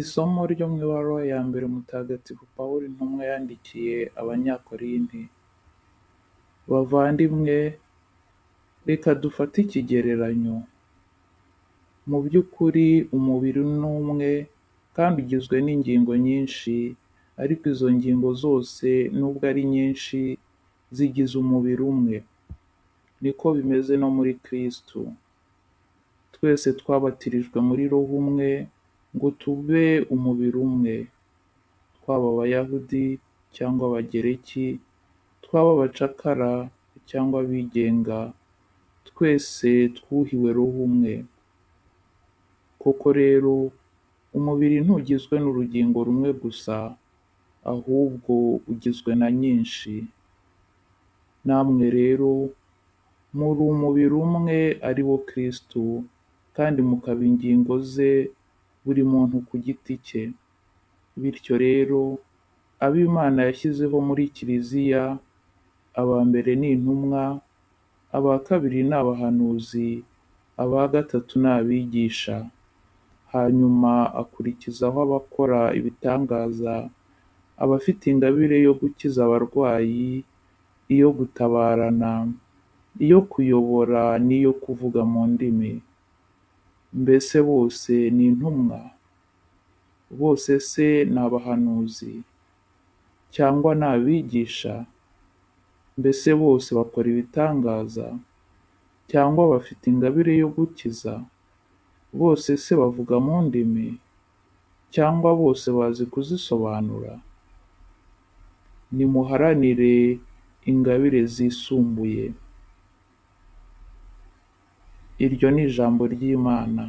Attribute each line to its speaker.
Speaker 1: Isomo ryo mu ibaruwa ya mbere Mutagatifu Pawulo intumwa yandikiye Abanyakorinti. Bavandimwe, reka dufate ikigereranyo. Mu by'ukuri umubiri ni umwe kandi ugizwe n'ingingo nyinshi, ariko izo ngingo zose nubwo ari nyinshi zigize umubiri umwe. Niko bimeze no muri Kristo. Twese twabatirijwe muri Roho umwe ngo tube umubiri umwe, twaba Abayahudi cyangwa Abagereki, twaba abacakara cyangwa abigenga, twese twuhiwe Roho umwe. Koko rero, umubiri ntugizwe n'urugingo rumwe gusa, ahubwo ugizwe na nyinshi. Namwe rero, muri umubiri umwe ari wo Kristo, kandi mukaba ingingo ze, buri muntu ku giti cye. Bityo rero, abo Imana yashyizeho muri Kiliziya, aba mbere ni intumwa, aba kabiri ni abahanuzi, aba gatatu ni abigisha. Hanyuma akurikizaho abakora ibitangaza, abafite ingabire yo gukiza abarwayi, iyo gutabarana, iyo kuyobora n'iyo kuvuga mu ndimi. Mbese bose ni intumwa? Bose se ni abahanuzi? Cyangwa ni abigisha? Mbese bose bakora ibitangaza? Cyangwa bafite ingabire yo gukiza? Bose se bavuga mu ndimi? Cyangwa bose bazi kuzisobanura? Nimuharanire ingabire zisumbuye. Iryo ni ijambo ry'Imana.